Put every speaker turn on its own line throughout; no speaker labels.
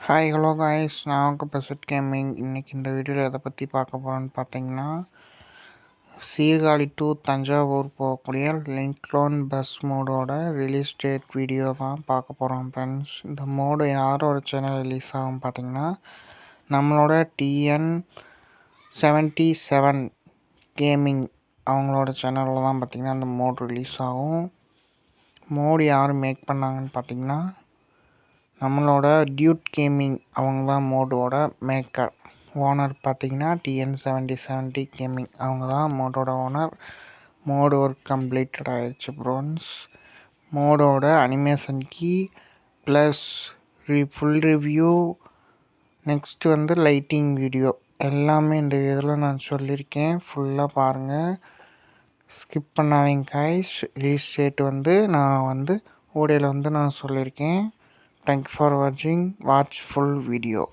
Hi hello guys, நான் உங்கள் பசட் gaming. இன்றைக்கி இந்த வீடியோவில் எதை பற்றி பார்க்க போகிறோன்னு பார்த்தீங்கன்னா, சீர்காழி டு தஞ்சாவூர் போகக்கூடிய லிங்க்லோன் பஸ் மோடோட ரிலீஸ் டேட் வீடியோ தான் பார்க்க போகிறோம் ஃப்ரெண்ட்ஸ். இந்த மோடு யாரோட சேனல் ரிலீஸ் ஆகும் பார்த்தீங்கன்னா, நம்மளோட TN77 கேமிங் அவங்களோட சேனலில் தான் பார்த்திங்கன்னா அந்த மோடு ரிலீஸ் ஆகும். மோடு யார் மேக் பண்ணாங்கன்னு பார்த்தீங்கன்னா, நம்மளோட டியூட் கேமிங் அவங்க தான் மோடோட மேக்கர். ஓனர் பார்த்திங்கன்னா TN70 கேமிங் அவங்க தான் மோடோட ஓனர். மோடு ஒர்க் கம்ப்ளீட்டட் ஆகிடுச்சு ப்ரோன்ஸ். மோடோட animation key plus full review, next lighting video எல்லாமே இந்த இதில் நான் சொல்லியிருக்கேன். ஃபுல்லாக பாருங்கள், ஸ்கிப் பண்ணாதீங்க காய்ஸ். ரிலீஸ் டேட் நான் ஓடியில் நான் சொல்லியிருக்கேன். Thank you for watching. Watch full video.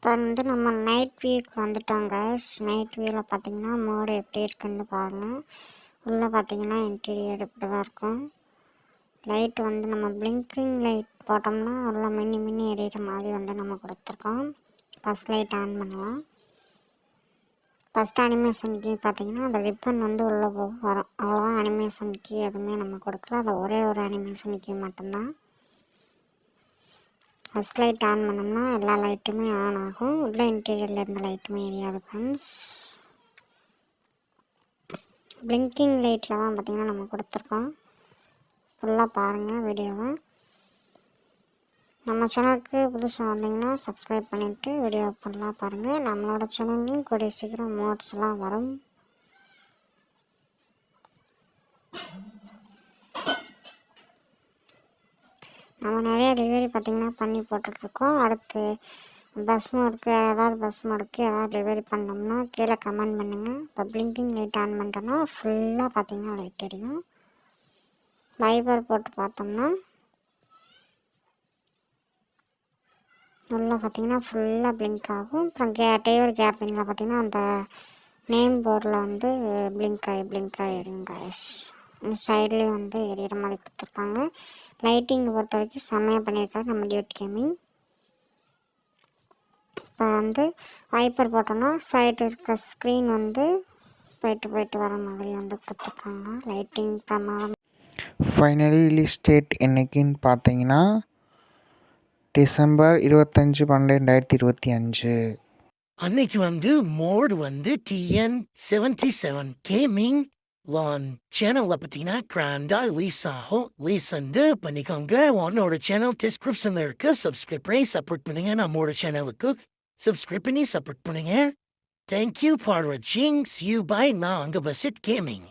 இப்போ நம்ம நைட் வியூக்கு வந்துட்டோங்க. நைட் வியூவில் பார்த்திங்கன்னா மோடு எப்படி இருக்குன்னு பாருங்கள். உள்ளே பார்த்திங்கன்னா இன்டீரியர் இப்படி தான் இருக்கும். லைட் நம்ம பிளிங்கிங் லைட் போட்டோம்னா உள்ள மின்னி எரியிற மாதிரி நம்ம கொடுத்துருக்கோம். ஃபஸ்ட் லைட் ஆன் பண்ணலாம். ஃபஸ்ட் அனிமேஷன் கீ பார்த்திங்கன்னா அந்த ரிப்பன் உள்ளே வரும். அவ்வளோதான் அனிமேஷன் கீ, எதுவுமே நம்ம கொடுக்கல. அது ஒரே ஒரு அனிமேஷன் கீ மட்டும்தான். ஃபஸ்ட் லைட் ஆன் பண்ணோம்னா எல்லா லைட்டுமே ஆன் ஆகும். உள்ள இன்டீரியரில் இருந்த லைட்டுமே எரியாது ஃப்ரெண்ட்ஸ். பிளிங்கிங் லைட்டில் தான் பார்த்திங்கன்னா நம்ம கொடுத்துருக்கோம். ஃபுல்லாக பாருங்கள் வீடியோவை. நம்ம சேனலுக்கு புதுசாக வந்தீங்கன்னா சப்ஸ்கிரைப் பண்ணிவிட்டு வீடியோ ஃபுல்லாக பாருங்கள். நம்மளோட சேனல்லையும் கூடிய சீக்கிரம் மோட்ஸ்லாம் வரும். நம்ம நிறைய டெலிவரி பார்த்திங்கன்னா பண்ணி போட்டுட்ருக்கோம். அடுத்து பஸ் மோடுக்கு ஏதாவது பஸ் மோடுக்கு ஏதாவது டெலிவரி பண்ணோம்னா கீழே கமெண்ட் பண்ணுங்கள். இப்போ பிளிங்கிங் லைட் ஆன் பண்ணிட்டோன்னா ஃபுல்லாக பார்த்திங்கன்னா லைட் எரியும். வைபர் போட்டு பார்த்தோம்னா உள்ளே பார்த்திங்கன்னா ஃபுல்லாக பிளிங்க் ஆகும். அப்புறம் டெலிவரி கேப்பிங்கில் பார்த்திங்கன்னா அந்த நேம் போர்டில் வந்து பிளிங்க் ஆகி எரியும் கைஸ். இந்த சைட்லேயும் வந்து எரியிற மாதிரி கொடுத்துருக்காங்க. லைட்டிங் பொறுத்த வரைக்கும் செம்மையாக பண்ணியிருக்காரு நம்ம டியூட் கேமிங். இப்போ வந்து வைப்பர் போட்டோன்னா சைடு இருக்கிற ஸ்க்ரீன் வந்து போயிட்டு வர மாதிரி வந்து கொடுத்துருக்காங்க. லைட்டிங் பிரமாதம்.
ஃபைனலி ரிலீஸ் டேட் என்னைக்குன்னு பார்த்தீங்கன்னா டிசம்பர் 25, 12, 2025.
அன்னைக்கு வந்து மோடு வந்து TN77 கேமிங் லான் சேனல்ல பார்த்தீங்கன்னா கிராண்டா ரிலீஸ் ஆகும். ரிலீஸ் வந்து பண்ணிக்கோங்க. உன்னோட சேனல் டிஸ்கிரிப்ஷன்ல இருக்கு. சப்ஸ்கிரைப் பண்ணி சப்போர்ட் பண்ணுங்க. நம்மளோட சேனலுக்கு சப்ஸ்கிரைப் பண்ணி சப்போர்ட் பண்ணுங்க. தேங்க்யூ ஃபார் வாட்சிங். See you bye. நான் அங்க பசிட் கேமிங்.